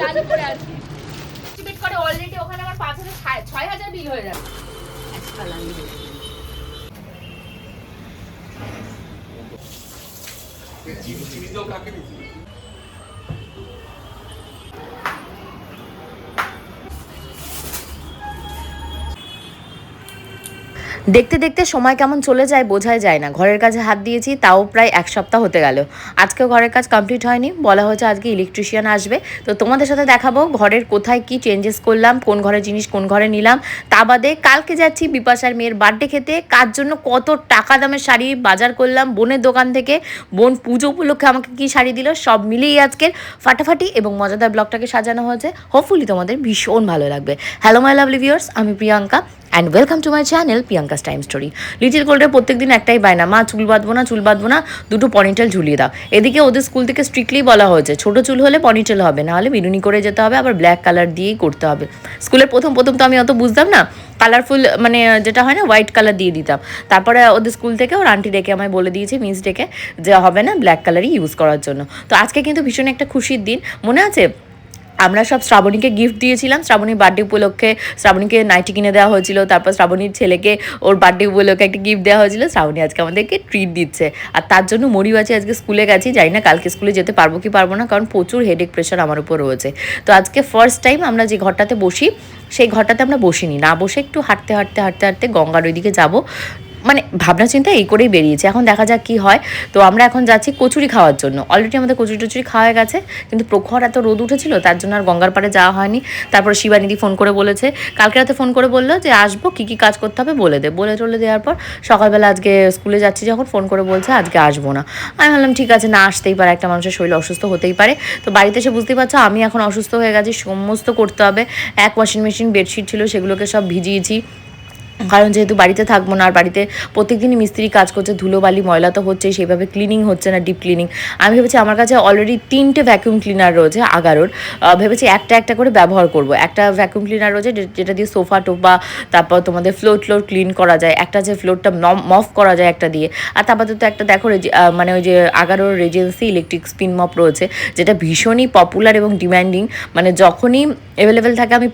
চালু করে আছি এস্টিমেট করে অলরেডি ওখানে আমার 5,000 6,000 বিল হয়ে যাবে একটা লাগিয়ে চিনি কাকে দিচ্ছি দেখতে দেখতে সময় কেমন চলে যায় বোঝাই যায় না। ঘরের কাজে হাত দিয়েছি, তাও প্রায় এক সপ্তাহ হতে গেল। আজকেও ঘরের কাজ কমপ্লিট হয়নি, বলা হয়েছে আজকে ইলেকট্রিশিয়ান আসবে। তো তোমাদের সাথে দেখাবো ঘরের কোথায় কি চেঞ্জেস করলাম, কোন ঘরের জিনিস কোন ঘরে নিলাম। তা বাদে কালকে যাচ্ছি বিপাশার মেয়ের বার্থডে খেতে, কার জন্য কত টাকা দামের শাড়ি বাজার করলাম বোনের দোকান থেকে। বোন পুজো উপলক্ষে আমাকে কি শাড়ি দিল, সব মিলিয়ে আজকের ফাটাফাটি এবং মজাদার ব্লগটাকে সাজানো হয়েছে। হোপফুলি তোমাদের ভীষণ ভালো লাগবে। হ্যালো মাই লাভলি ভিউয়ার্স, আমি Priyanka and welcome to my channel Priyanka's time story. Little গোল্ডের প্রত্যেকদিন একটাই বায়না, মা চুল বাঁধবো না, দুটো পনিটেল ঝুলিয়ে দাও। এদিকে ওদের স্কুল থেকে স্ট্রিক্টলি বলা হয়েছে ছোটো চুল হলে পনিটেল হবে, না হলে বিনুনি করে যেতে হবে, আবার ব্ল্যাক কালার দিয়েই করতে হবে। স্কুলের প্রথম তো আমি অত বুঝতাম না, কালারফুল মানে যেটা হয় না হোয়াইট কালার দিয়ে দিতাম। তারপরে ওদের স্কুল থেকে ওর আন্টি ডেকে আমায় বলে দিয়েছে, মিস ডেকে, যে হবে না, ব্ল্যাক কালারই ইউজ করার জন্য। তো আজকে কিন্তু ভীষণ একটা খুশির দিন। মনে আছে আমরা সব শ্রাবণীকে গিফট দিয়েছিলাম, শ্রাবণীর বার্থডে উপলক্ষে শ্রাবণীকে নাইটি কিনে দেওয়া হয়েছিল, তারপর শ্রাবণীর ছেলেকে ওর বার্থডে উপলক্ষে একটা গিফট দেওয়া হয়েছিল। শ্রাবণী আজকে আমাদেরকে ট্রিট দিচ্ছে, আর তার জন্য মরিবাচি আজকে স্কুলে গেছি। জানি না কালকে স্কুলে যেতে পারবো কি পারবো না, কারণ প্রচুর হেডেক প্রেশার আমার উপর রয়েছে। তো আজকে ফার্স্ট টাইম আমরা যে ঘরটাতে বসি সেই ঘরটাতে আমরা বসিনি, না বসে একটু হাঁটতে গঙ্গার ওইদিকে যাবো, মানে ভাবনা চিন্তা এই করেই বেরিয়েছে। এখন দেখা যাক কী হয়। তো আমরা এখন যাচ্ছি কচুরি খাওয়ার জন্য। অলরেডি আমাদের কচুরি খাওয়া হয়ে গেছে, কিন্তু প্রখর এত রোদ উঠেছিল তার জন্য আর গঙ্গার পাড়ে যাওয়া হয়নি। তারপরে শিবানিদি ফোন করে বলেছে, কালকে রাতে ফোন করে বললো যে আসবো, কী কী কাজ করতে হবে বলে টলে দেওয়ার পর সকালবেলা আজকে স্কুলে যাচ্ছি যখন ফোন করে বলছে আজকে আসবো না। আমি ভাবলাম ঠিক আছে, না আসতেই পারে, একটা মানুষের শরীর অসুস্থ হতেই পারে। তো বাড়িতে এসে বুঝতেই পারছো আমি এখন অসুস্থ হয়ে গেছি, সমস্ত করতে হবে। এক ওয়াশিং মেশিন বেডশিট ছিল সেগুলোকে সব ভিজিয়েছি, কারণ যেহেতু বাড়িতে থাকবো না, আর বাড়িতে প্রত্যেকদিনই মিস্ত্রি কাজ করছে, ধুলোবালি ময়লা তো হচ্ছে, সেইভাবে ক্লিনিং হচ্ছে না, ডিপ ক্লিনিং। আমি ভেবেছি আমার কাছে অলরেডি 3টে ভ্যাকুয়াম ক্লিনার রয়েছে আগারোর, ভেবেছি একটা করে ব্যবহার করব। একটা ভ্যাকুয়াম ক্লিনার রয়েছে যেটা দিয়ে সোফা টোফা, তারপর তোমাদের ফ্লোর ক্লিন করা যায়, একটা যে ফ্লোরটা মফ করা যায় একটা দিয়ে। আর তারপর তো একটা দেখো মানে ওই যে আগারোর রেজেন্সি ইলেকট্রিক স্পিন মপ রয়েছে, যেটা ভীষণই পপুলার এবং ডিম্যান্ডিং। মানে যখনই অ্যাভেলেবেল থাকে আমি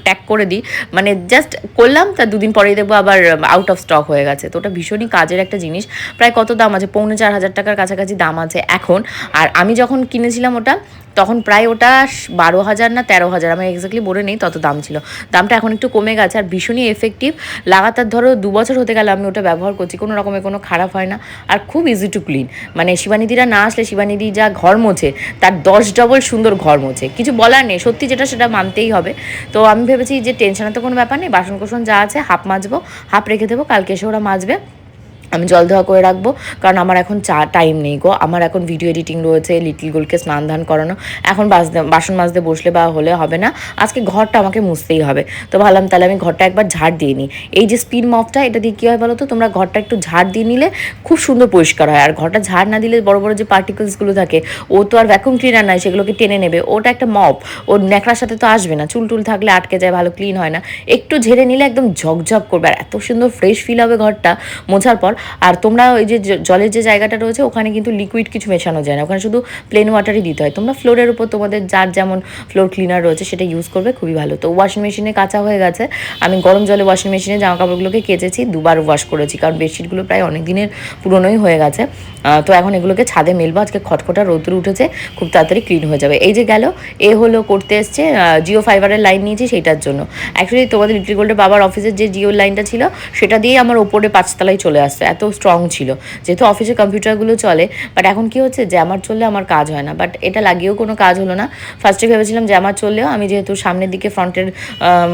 ট্যাগ করে দিই, মানে জাস্ট করলাম, তার দুদিন পরেই দেখবো আবার আউট অফ স্টক হয়ে গেছে। তো ওটা ভীষণই কাজের একটা জিনিস। প্রায় কত দাম আছে, 4,500 টাকার কাছাকাছি দাম আছে এখন। আর আমি যখন কিনেছিলাম ওটা তখন প্রায় ওটা 12,000 না 13,000, আমি এক্স্যাক্টলি বলে নেই, তত দাম ছিল। দামটা এখন একটু কমে গেছে, আর ভীষণই এফেক্টিভ। লাগাতার ধরো 2 বছর হতে গেলে আমি ওটা ব্যবহার করছি, কোনো রকমের কোনো খারাপ হয় না, আর খুব ইজি টু ক্লিন। মানে শিবানিদিরা না আসলে শিবানিদি যা ঘর মোছে তার 10 ডবল সুন্দর ঘর মোছে, কিছু বলার নেই, সত্যি যেটা সেটা মানতেই হবে। তো আমি ভেবেছি যে টেনশনের তো কোনো ব্যাপার নেই, বাসন কোসন যা আছে হাফ মাজবো, হাফ রেখে দেবো, কালকে এসে ওরা মাজবে, আমি জল ধোয়া করে রাখবো। কারণ আমার এখন টাইম নেই গো, আমার এখন ভিডিও এডিটিং রয়েছে, লিটিল গোলকে স্নান ধান করানো, এখন বাসন মাজতে বসলে বা হলে হবে না। আজকে ঘরটা আমাকে মুছতেই হবে। তো ভাবলাম তাহলে আমি ঘরটা একবার ঝাড় দিয়ে নিই। এই যে স্পিন মপটা, এটা দিয়ে কী হয় বলো তো, তোমরা ঘরটা একটু ঝাড় দিয়ে নিলে খুব সুন্দর পরিষ্কার হয়। আর ঘরটা ঝাড় না দিলে বড় বড় যে পার্টিকেলসগুলো থাকে, ও তো আর ভ্যাকুয়াম ক্লিনার নয়, সেগুলোকে টেনে নেবে। ওটা একটা মপ, ওর ন্যাকড়ার সাথে তো আসবে না, চুল টুল থাকলে আটকে যায়, ভালো ক্লিন হয় না। একটু ঝেড়ে নিলে একদম ঝকঝক করবে, আর এত সুন্দর ফ্রেশ ফিল হবে ঘরটা মোছার পর। আর তোমরা ওই যে জলের যে জায়গাটা রয়েছে ওখানে কিন্তু লিকুইড কিছু মেশানো যায় না, ওখানে শুধু প্লেন ওয়াটারই দিতে হয়। তোমরা ফ্লোরের উপর তোমাদের যার যেমন ফ্লোর ক্লিনার রয়েছে সেটা ইউজ করবে, খুবই ভালো। তো ওয়াশিং মেশিনে কাচা হয়ে গেছে, আমি গরম জলে ওয়াশিং মেশিনে জামা কাপড়গুলোকে কেচেছি, 2বার ওয়াশ করেছি, কারণ বেডশিটগুলো প্রায় অনেক দিনের পুরনোই হয়ে গেছে। তো এখন এগুলোকে ছাদে মেলবো, আজকে খটখটা রোদ্দুর উঠেছে, খুব তাড়াতাড়ি ক্লিন হয়ে যাবে। এই যে গেল এ হলো করতে এসছে, জিও ফাইবারের লাইন নিয়েছি সেইটার জন্য। অ্যাকচুয়ালি তোমাদের লিটিল গোল্ডের বাবার অফিসের যে জিও লাইনটা ছিল সেটা দিয়েই আমার ওপরে 5 তলায় চলে আসতো, এত স্ট্রং ছিল, যেহেতু অফিসে কম্পিউটারগুলো চলে। বাট এখন কি হচ্ছে, যে আমার চললে আমার কাজ হয় না, বাট এটা লাগিয়েও কোনো কাজ হলো না। ফার্স্টে ভেবেছিলাম যে আমার চললেও, আমি যেহেতু সামনের দিকে ফ্রন্টের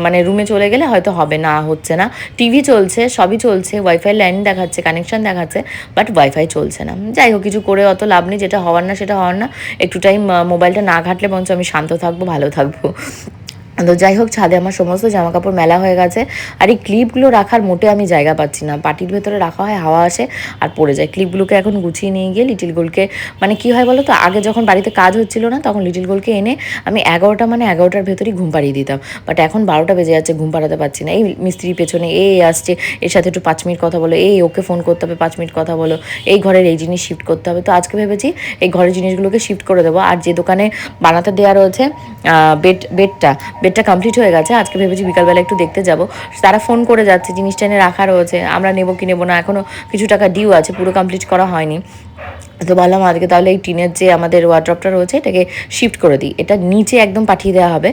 মানে রুমে চলে গেলে হয়তো হবে না, হচ্ছে না। টিভি চলছে, সবই চলছে, ওয়াইফাই লাইন দেখাচ্ছে, কানেকশান দেখাচ্ছে, বাট ওয়াইফাই চলছে না। যাই হোক, কিছু করে অত লাভ নেই, যেটা হওয়ার না সেটা হওয়ার না। একটু টাইম মোবাইলটা না ঘাটলে বরঞ্চ আমি শান্ত থাকবো, ভালো থাকবো। তো যাই হোক, ছাদে আমার সমস্ত জামা কাপড় মেলা হয়ে গেছে। আর এই ক্লিপগুলো রাখার মোটে আমি জায়গা পাচ্ছি না, পাটির ভেতরে রাখা হয়, হাওয়া আসে আর পড়ে যায়। ক্লিপগুলোকে এখন গুছিয়ে নিয়ে গিয়ে লিটিল গোলকে, মানে কী হয় বলো তো, আগে যখন বাড়িতে কাজ হচ্ছিল না তখন লিটিল গোলকে এনে আমি 11টা মানে 11টার ভেতরেই ঘুম পাড়িয়ে দিতাম। বাট এখন 12টা বেজে যাচ্ছে, ঘুম পাড়াতে পারছি না। এই মিস্ত্রির পেছনে আসছে, এর সাথে একটু 5 মিনিট কথা বলো, ওকে ফোন করতে হবে, 5 মিনিট কথা বলো, এই ঘরের এই জিনিস শিফট করতে হবে। তো আজকে ভেবেছি এই ঘরের জিনিসগুলোকে শিফট করে দেবো। আর যে দোকানে বানাতে দেওয়া রয়েছে বেডটা কমপ্লিট হয়ে গেছে। আজকে ভেবেছি বিকালবেলা একটু দেখতে যাব। তারা ফোন করে যাচ্ছে, জিনিসটা এনে রাখা রয়েছে, আমরা নেবো কি নেবো না, এখনও কিছু টাকা ডিউ আছে, পুরো কমপ্লিট করা হয়নি। তো বললাম আজকে তাহলে এই টিনের যে আমাদের ওয়ার্ড্রপটা রয়েছে এটাকে শিফট করে দিই, এটা নিচে একদম পাঠিয়ে দেওয়া হবে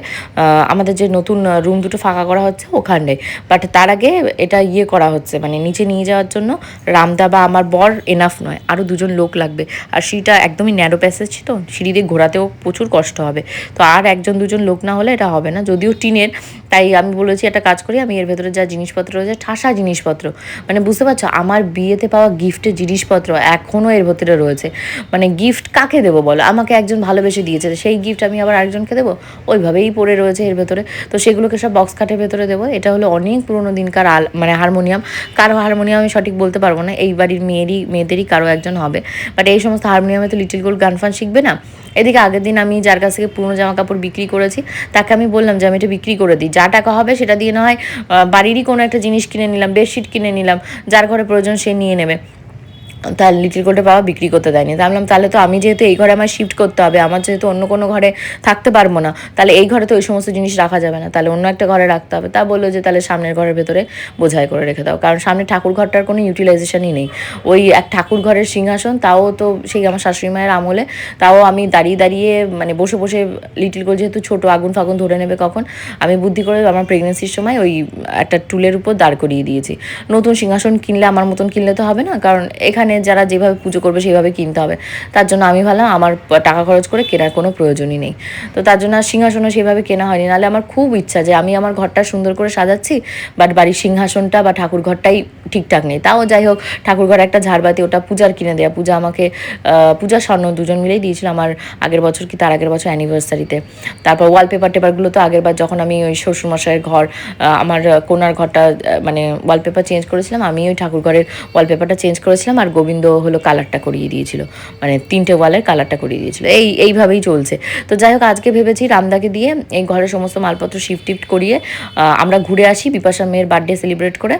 আমাদের যে নতুন রুম দুটো ফাঁকা করা হচ্ছে ওখানে। বাট তার আগে এটা করা হচ্ছে, মানে নিচে নিয়ে যাওয়ার জন্য রামদা বা আমার বর এনাফ নয়, আরও 2জন লোক লাগবে। আর সিঁড়িটা একদমই ন্যারো প্যাসেজ, তো সিঁড়ি দিয়ে ঘোরাতেও প্রচুর কষ্ট হবে। তো আর 1-2জন লোক না হলে এটা হবে না, যদিও টিনের। তাই আমি বলেছি একটা কাজ করি, আমি এর ভেতরে যা জিনিসপত্র রয়েছে, ঠাসা জিনিসপত্র, মানে বুঝতে পারছো, আমার বিয়েতে পাওয়া গিফটের জিনিসপত্র এখনও এর ভেতরে রয়েছে। মানে গিফট কাকে দেবো বলো, আমাকে একজন ভালোবেসে দিয়েছে, সেই গিফট আমি আবার আরেকজনকে দেবো, ওইভাবেই পড়ে রয়েছে এর ভেতরে। তো সেগুলোকে সব বক্স কাটের ভেতরে দেবো। এটা হলো অনেক পুরোনো দিনকার মানে হারমোনিয়াম, কারো হারমোনিয়াম আমি সঠিক বলতে পারবো না, এই বাড়ির মেয়েদেরই কারো একজন হবে। বাট এই সমস্ত হারমোনিয়ামে তো লিটিল গোল্ড গান ফান শিখবে না। এদিকে আগের দিন আমি যার কাছ থেকে পুরনো জামা কাপড় বিক্রি করেছি তাকে আমি বললাম যে আমি এটা বিক্রি করে দিই, যা টাকা হবে সেটা দিয়ে না হয় বাড়িরই কোনো একটা জিনিস কিনে নিলাম, বেডশিট কিনে নিলাম, যার ঘরে প্রয়োজন সে নিয়ে নেবে। তার লিটিল গোল্ডের বাবা বিক্রি করতে দেয়নি। তা ভাবলাম তাহলে তো আমি যেহেতু এই ঘরে আমার শিফট করতে হবে, আমার যেহেতু অন্য কোনো ঘরে থাকতে পারবো না, তাহলে এই ঘরে তো ওই সমস্ত জিনিস রাখা যাবে না, তাহলে অন্য একটা ঘরে রাখতে হবে। তা বললো যে তাহলে সামনের ঘরের ভেতরে বোঝাই করে রেখে দাও, কারণ সামনে ঠাকুর ঘরটার কোনো ইউটিলাইজেশনই নেই। ওই এক ঠাকুর ঘরের সিংহাসন, তাও তো সেই আমার শাশুড়ি মায়ের আমলে, তাও আমি দাঁড়িয়ে দাঁড়িয়ে মানে বসে বসে, লিটিল গোল্ড যেহেতু ছোটো, আগুন ফাগুন ধরে নেবে কখন, আমি বুদ্ধি করে আমার প্রেগনেন্সির সময় ওই একটা টুলের উপর দাঁড় করিয়ে দিয়েছি। নতুন সিংহাসন কিনলে আমার মতন কিনলে তো হবে না, কারণ এখানে যারা যেভাবে পুজো করবে সেইভাবে কিনতে হবে। তার জন্য আমি ভাবলাম আমার টাকা খরচ করে কেনার কোনো প্রয়োজনই নেই। তো তার জন্য সিংহাসনও সেভাবে কেনা হয়নি। নাহলে আমার খুব ইচ্ছা যে আমি আমার ঘরটা সুন্দর করে সাজাচ্ছি, বাট বাড়ির সিংহাসনটা বা ঠাকুর ঘরটাই ঠিকঠাক নেই। তাও যাই হোক, ঠাকুর ঘরে একটা ঝাড়বাতি, ওটা পূজার কিনে দেয়া, পূজা আমাকে পূজা স্বর্ণ 2জন মিলেই দিয়েছিল আমার আগের বছর কি তার আগের বছর অ্যানিভার্সারিতে। তারপর ওয়ালপেপার টেপারগুলো তো আগের বার যখন আমি ওই শ্বশুরমশাইয়ের ঘর, আমার কোনার ঘরটা মানে ওয়ালপেপার চেঞ্জ করেছিলাম, আমি ওই ঠাকুর ঘরের ওয়ালপেপারটা চেঞ্জ করেছিলাম, আর গোবিন্দ হলো কালারটা করিয়ে দিয়েছিল, মানে 3টে ওয়ালের কালারটা করিয়ে দিয়েছিল। এইভাবেই চলছে। তো যাই হোক, আজকে ভেবেছি রামদাকে দিয়ে এই ঘরের সমস্ত মালপত্র শিফট করিয়ে আমরা ঘুরে আসি বিপাশা মেয়ের বার্থডে সেলিব্রেট করে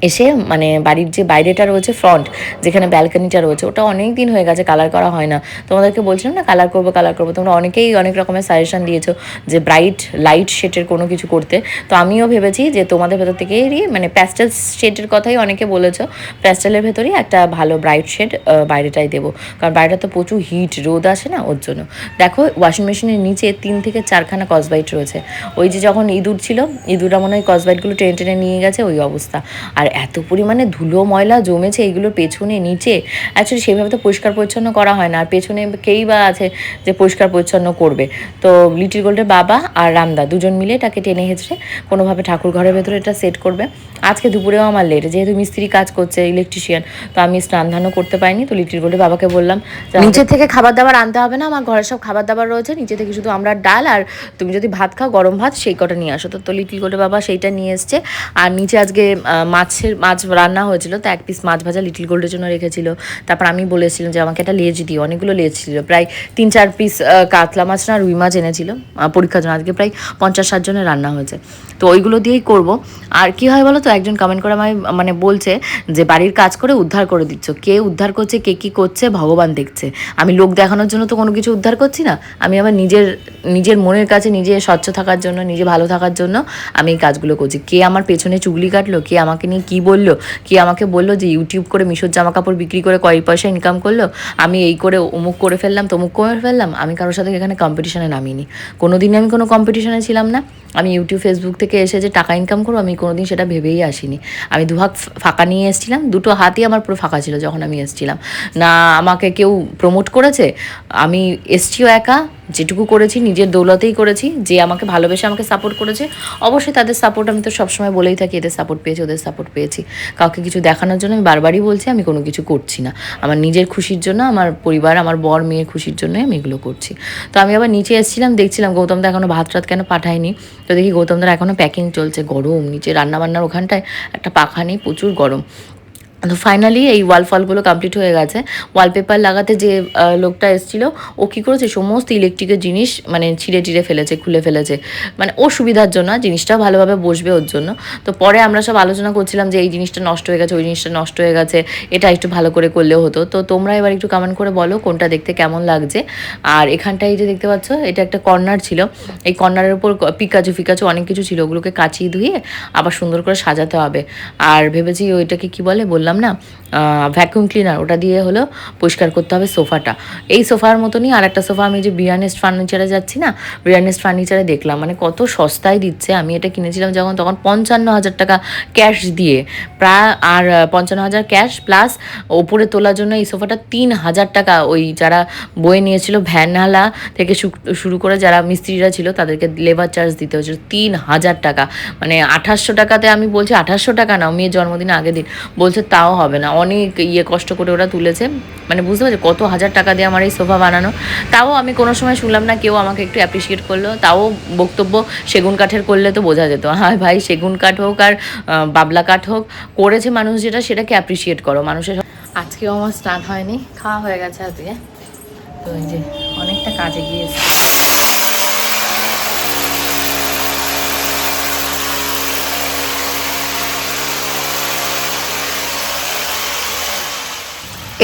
এসে, মানে বাড়ির যে বাইরেটা রয়েছে ফ্রন্ট, যেখানে ব্যালকনিটা রয়েছে, ওটা অনেক দিন হয়ে গেছে কালার করা হয় না। তোমাদেরকে বলছিলাম না কালার করবো, তোমরা অনেকেই অনেক রকমের সাজেশন দিয়েছো যে ব্রাইট লাইট শেডের কোনো কিছু করতে। তো আমিও ভেবেছি যে তোমাদের ভেতর থেকেই মানে প্যাস্টেল শেডের কথাই অনেকে বলেছো, প্যাস্টেলের ভেতরেই একটা ভালো ব্রাইট শেড বাইরেটাই দেবো, কারণ বাইরেটা তো প্রচুর হিট রোদ আসে না, ওর জন্য। দেখো ওয়াশিং মেশিনের নিচে 3 থেকে 4খানা কসবাইট রয়েছে। ওই যে যখন ইঁদুর ছিল, ইঁদুররা মনে হয় কসবাইটগুলো টেনে টেনে নিয়ে গেছে, ওই অবস্থা। আর এত পরিমাণে ধুলো ময়লা জমেছে এইগুলোর পেছনে নিচে, অ্যাকচুয়ালি সেভাবে তো পরিষ্কার পরিচ্ছন্ন করা হয় না, আর পেছনে কেই বা আছে যে পরিষ্কার পরিচ্ছন্ন করবে। তো লিটিল গোল্ডের বাবা আর রামদা 2জন মিলে এটাকে টেনে হেঁচড়ে কোনোভাবে ঠাকুর ঘরের ভেতরে এটা সেট করবে। আজকে দুপুরেও আমার লেট, যেহেতু মিস্ত্রি কাজ করছে, ইলেকট্রিশিয়ান, তো আমি স্নান ধানও করতে পারিনি। তো লিটিল গোল্ডের বাবাকে বললাম নিচে থেকে খাবার দাবার আনতে হবে না, আমার ঘরে সব খাবার দাবার রয়েছে, নিচে থেকে শুধু আমরা ডাল, আর তুমি যদি ভাত খাও গরম ভাত সেই কটা নিয়ে আসো। তো লিটিল গোল্ডের বাবা সেইটা নিয়ে এসছে। আর নিচে আজকে মাছ রান্না হয়েছিল, তো 1 পিস মাছ ভাজা লিটিল গোল্ডের জন্য রেখেছিল। তারপর আমি বলেছিলাম যে আমাকে একটা লেজ দিও, অনেকগুলো লেজ ছিল, প্রায় 3-4 পিস কাতলা মাছ না রুই মাছ এনেছিল পরীক্ষার জন্য। আজকে প্রায় 50-60 জনের রান্না হয়েছে, তো ওইগুলো দিয়েই করব। আর কি হয় বলো তো, একজন কমেন্ট করে আমায় মানে বলছে যে বাড়ির কাজ করে উদ্ধার করে দিচ্ছ, কে উদ্ধার করছে কে কী করছে ভগবান দেখছে। আমি লোক দেখানোর জন্য তো কোনো কিছু উদ্ধার করছি না, আমি আমার নিজের মনের কাছে নিজে স্বচ্ছ থাকার জন্য, নিজে ভালো থাকার জন্য আমি এই কাজগুলো করছি। কে আমার পেছনে চুগলি কাটলো, কে আমাকে নিয়ে কী বললো, কে আমাকে বললো যে ইউটিউব করে মিশোর জামা কাপড় বিক্রি করে কয়েক পয়সা ইনকাম করলো, আমি এই করে অমুক করে ফেললাম তমুক করে ফেললাম। আমি কারোর সাথে এখানে কম্পিটিশনে নামিনি, কোনো দিনই আমি কোনো কম্পিটিশনে ছিলাম না। আমি ইউটিউব ফেসবুক থেকে এসে যে টাকা ইনকাম করবো আমি কোনোদিন সেটা ভেবেই আসিনি। আমি 2 হাত ফাঁকা নিয়ে এসেছিলাম, 2টো হাতই আমার পুরো ফাঁকা ছিল যখন আমি এসেছিলাম। না আমাকে কেউ প্রমোট করেছে, আমি এসছিও একা, যেটুকু করেছি নিজের দৌলতেই করেছি, যে আমাকে ভালোবেসে আমাকে সাপোর্ট করেছে অবশ্যই তাদের সাপোর্ট, আমি তো সবসময় বলেই থাকি এদের সাপোর্ট পেয়েছি ওদের সাপোর্ট পেয়েছি। কাউকে কিছু দেখানোর জন্য আমি বারবারই বলছি আমি কোনো কিছু করছি না, আমার নিজের খুশির জন্য, আমার পরিবার, আমার বর মেয়ের খুশির জন্যই আমি এগুলো করছি। তো আমি আবার নিচে এসেছিলাম, দেখছিলাম গৌতমদা এখনও ভাত রাত কেন পাঠায়নি। তো দেখি গৌতমদার এখনও প্যাকিং চলছে, গরম নিচে রান্নাবান্নার ওখানটায় একটা পাখা নেই, প্রচুর গরম। তো ফাইনালি এই ওয়াল ফলগুলো কমপ্লিট হয়ে গেছে। ওয়ালপেপার লাগাতে যে লোকটা এসেছিলো ও কী করেছে সমস্ত ইলেকট্রিকের জিনিস মানে ছিঁড়ে ফেলেছে, খুলে ফেলেছে, মানে ওর সুবিধার জন্য, জিনিসটাও ভালোভাবে বসবে ওর জন্য। তো পরে আমরা সব আলোচনা করছিলাম যে এই জিনিসটা নষ্ট হয়ে গেছে, ওই জিনিসটা নষ্ট হয়ে গেছে, এটা একটু ভালো করে করলেও হতো। তো তোমরা এবার একটু কমেন্ট করে বলো কোনটা দেখতে কেমন লাগছে। আর এখানটায় যে দেখতে পাচ্ছ এটা একটা কর্নার ছিল, এই কর্নারের উপর পিকাচু অনেক কিছু ছিল, ওগুলোকে কাচিয়ে ধুয়ে আবার সুন্দর করে সাজাতে হবে। আর ভেবেছি ওইটাকে কি বলে বললাম না, ভ্যাকুয়াম ক্লিনার, ওটা দিয়ে হলো পরিষ্কার করতে হবে সোফাটা। এই সোফার মতনই আর একটা সোফা আমি যে বিরিয়ানিস্ট ফার্নিচারে যাচ্ছি না, বিরিয়ানিস্ট ফার্নিচারে দেখলাম মানে কত সস্তায় দিচ্ছে। আমি এটা কিনেছিলাম যখন তখন 55,000 টাকা ক্যাশ দিয়ে, প্রায় আর 55,000 ক্যাশ প্লাস ওপরে তোলার জন্য এই সোফাটা 3,000 টাকা, ওই যারা বয়ে নিয়েছিল ভ্যানওয়ালা থেকে শুরু করে যারা মিস্ত্রিরা ছিল তাদেরকে লেবার চার্জ দিতে হয়েছিল 3,000 টাকা। মানে 2800 টাকাতে, আমি বলছি 2800 টাকা না, মেয়ের জন্মদিনের আগের দিন, বলছে তাও হবে না, অনেক কষ্ট করে ওরা তুলেছে। মানে বুঝতে পারছি কত হাজার টাকা দিয়ে আমার এই সোফা বানানো। তাও আমি কোনো সময় শুনলাম না কেউ আমাকে একটু অ্যাপ্রিসিয়েট করলো, তাও বক্তব্য সেগুন কাঠের করলে তো বোঝা যেত। হ্যাঁ ভাই, সেগুন কাঠ হোক আর বাবলা কাঠ হোক, করেছে মানুষ যেটা সেটাকে অ্যাপ্রিসিয়েট করো মানুষের। আজকেও আমার স্নান হয়নি, খাওয়া হয়ে গেছে আজকে। তো এই যে অনেকটা কাজে গিয়েছে।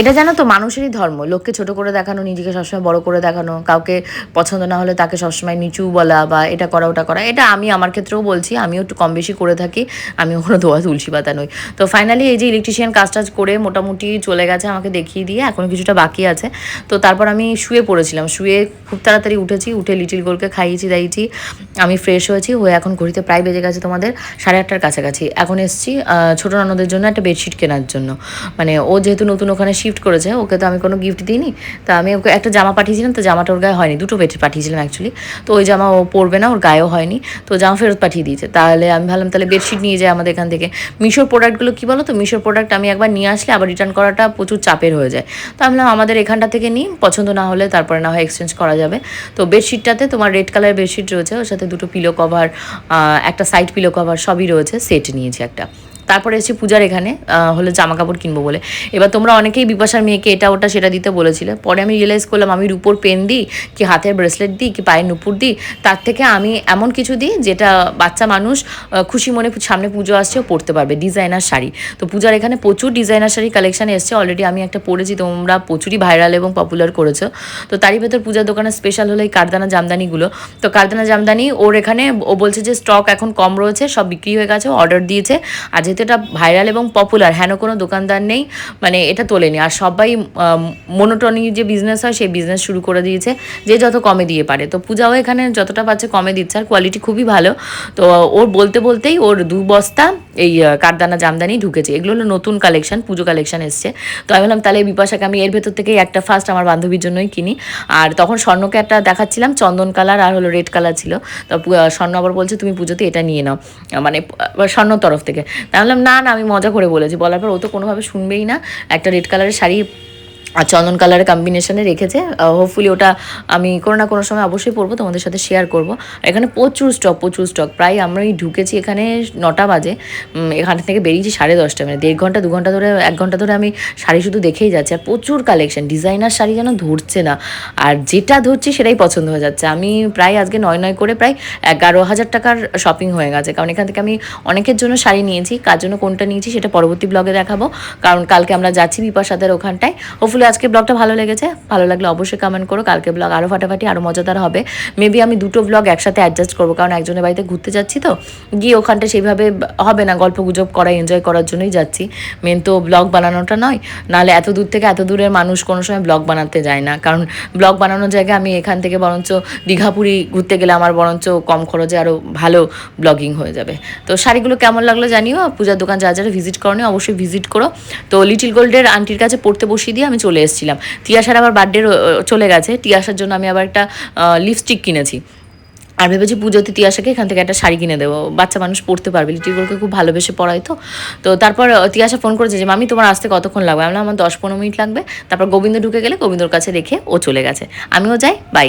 এটা জানো তো মানুষেরই ধর্ম, লোককে ছোট করে দেখানো, নিজেকে সবসময় বড় করে দেখানো, কাউকে পছন্দ না হলে তাকে সবসময় নিচু বলা বা এটা করা ওটা করা। এটা আমি আমার ক্ষেত্রেও বলছি, আমিও একটু কম বেশি করে থাকি, আমিও কোনো ধোয়া তুলসী পাতা নই। তো ফাইনালি এই যে ইলেকট্রিশিয়ান কাজ টাজ করে মোটামুটি চলে গেছে, আমাকে দেখিয়ে দিয়ে, এখন কিছুটা বাকি আছে। তো তারপর আমি শুয়ে পড়েছিলাম, শুয়ে খুব তাড়াতাড়ি উঠেছি, উঠে লিটিল গোলকে খাইয়েছি দাইয়েছি, আমি ফ্রেশ হয়েছি, হয়ে এখন ঘড়িতে প্রায় বেজে গেছে তোমাদের 8:30টার কাছাকাছি। এখন এসেছি ছোটো ননদের জন্য একটা বেডশিট কেনার জন্য। মানে ও যেহেতু নতুন ওখানে শিফট করেছে, ওকে তো আমি কোনো গিফট দিইনি, তা আমি ওকে একটা জামা পাঠিয়েছিলাম, তো জামাটা ওর গায়ে হয়নি, দুটো পাঠিয়েছিলাম অ্যাকচুয়ালি। তো ওই জামা ও পরবে না, ওর গায়েও হয়নি, তো জামা ফেরত পাঠিয়ে দিয়েছে। তাহলে আমি ভাবলাম তাহলে বেডশিট নিয়ে যাই আমাদের এখান থেকে। মিশোর প্রোডাক্টগুলো কী বলো তো, মিশোর প্রোডাক্ট আমি একবার নিয়ে আসলে আবার রিটার্ন করাটা প্রচুর চাপের হয়ে যায়। তো আমি ভাবলাম আমাদের এখানটা থেকে নিই, পছন্দ না হলে তারপরে না হয় এক্সচেঞ্জ করা যাবে। তো বেডশিটটাতে তোমার রেড কালার বেডশিট রয়েছে, ওর সাথে দুটো পিলো কভার, একটা সাইড পিলো কভার সবই রয়েছে, সেট নিয়েছি একটা। তারপরে এসেছি পূজার এখানে হলো জামা কাপড় কিনবো বলে। এবার তোমরা অনেকেই বিপাশার মেয়েকে এটা ওটা সেটা দিতে বলেছিলে, পরে আমি রিয়েলাইজ করলাম আমি রূপোর পেন দিই কি হাতের ব্রেসলেট দিই কি পায়ের নুপুর দিই, তার থেকে আমি এমন কিছু দিই যেটা বাচ্চা মানুষ খুশি মনে সামনে পুজো আসছে ও পরতে পারবে, ডিজাইনার শাড়ি। তো পূজার এখানে প্রচুর ডিজাইনার শাড়ি কালেকশান এসছে, অলরেডি আমি একটা পরেছি, তোমরা প্রচুরই ভাইরাল এবং পপুলার করেছো। তো তারই ভেতর পূজার দোকানের স্পেশাল হলো এই কারদানা জামদানিগুলো। তো কারদানা জামদানি ওর এখানে ও বলছে যে স্টক এখন কম রয়েছে, সব বিক্রি হয়ে গেছে, অর্ডার দিয়েছে। আর যেহেতু এটা ভাইরাল এবং পপুলার, হেন কোনো দোকানদার নেই মানে এটা তোলেনি, আর সবাই মনোটনি যে বিজনেস হয় সেই বিজনেস শুরু করে দিয়েছে, যে যত কমে দিয়ে পারে। তো পূজাও এখানে যতটা পাচ্ছে কমে দিচ্ছে, আর কোয়ালিটি খুবই ভালো। তো ওর বলতেই ওর 2 বস্তা এই কারদানা জামদানি ঢুকেছে। এগুলো হলো নতুন কালেকশন, পুজো কালেকশন এসছে। তো আমি বললাম তাহলে বিপাশাকে আমি এর ভেতর থেকেই একটা ফার্স্ট আমার বান্ধবীর জন্যই কিনি। আর তখন স্বর্ণকে একটা দেখাচ্ছিলাম, চন্দন কালার আর হলো রেড কালার ছিল। তো স্বর্ণ আবার বলছে তুমি পুজোতে এটা নিয়ে নাও, মানে স্বর্ণর তরফ থেকে। তাই বললাম না আমি মজা করে বলেছি, বলার পর ও তো কোনোভাবে শুনবেই না। একটা রেড কালারের শাড়ি আর চন্দন কালারের কম্বিনেশনে রেখেছে, হোপফুলি ওটা আমি কোনো না কোনো সময় অবশ্যই পরবো, তোমাদের সাথে শেয়ার করবো। এখানে প্রচুর স্টক, প্রায় আমরা ঢুকেছি এখানে 9টা বাজে, এখান থেকে বেরিয়েছি 10:30, মানে 1.5 ঘন্টা 2 ঘন্টা ধরে 1 ঘন্টা ধরে আমি শাড়ি শুধু দেখেই যাচ্ছি। আর প্রচুর কালেকশন, ডিজাইনার শাড়ি যেন ধরছে না, আর যেটা ধরছি সেটাই পছন্দ হয়ে যাচ্ছে। আমি প্রায় আজকে 9 করে প্রায় 11,000 টাকার শপিং হয়ে গেছে, কারণ এখান থেকে আমি অনেকের জন্য শাড়ি নিয়েছি, কার জন্য কোনটা নিয়েছি সেটা পরবর্তী ব্লগে দেখাবো, কারণ কালকে আমরা যাচ্ছি বিপাশাদের ওখানটায়। হোপফুলি আজকে ব্লগটা ভালো লেগেছে, ভালো লাগলে অবশ্যই কমেন্ট করো। কালকে ব্লগ আরও ফাটাফাটি আরও মজাদার হবে। মেবি আমি 2টো ব্লগ একসাথে অ্যাডজাস্ট করবো, কারণ একজনের বাড়িতে ঘুরতে যাচ্ছি, তো গিয়ে ওখানটা সেইভাবে হবে না, গল্প গুজব করা এনজয় করার জন্যই যাচ্ছি, মেন তো ব্লগ বানানোটা নয়। নাহলে এত দূর থেকে এত দূরের মানুষ কোনো সময় ব্লগ বানাতে যায় না, কারণ ব্লগ বানানোর জায়গায় আমি এখান থেকে বরঞ্চ দীঘাপুরি ঘুরতে গেলে আমার বরঞ্চ কম খরচে আরও ভালো ব্লগিং হয়ে যাবে। তো শাড়িগুলো কেমন লাগলো জানিও, পূজার দোকান যারা যারা ভিজিট করনি অবশ্যই ভিজিট করো। তো লিটিল গোল্ডের আন্টির কাছে পড়তে বসিয়ে দিয়ে আমি আমি চলে এসেছিলাম। তিয়াশার আবার বার্থডে চলে গেছে, তিয়াশার জন্য আমি আবার একটা লিপস্টিক কিনেছি। আর ভেবেছি পুজোতে তিয়াশাকে এখান থেকে একটা শাড়ি কিনে দেবো, বাচ্চা মানুষ পড়তে পারবে, লিটিলকে খুব ভালোবেসে পড়াই তো। তো তারপর তিয়াশা ফোন করেছে যে মামি তোমার আসতে কতক্ষণ লাগবে, আমি বললাম আমার 10-15 মিনিট লাগবে। তারপর গোবিন্দ ঢুকে গেলে গোবিন্দর কাছে রেখে ও চলে গেছে, আমিও যাই, বাই।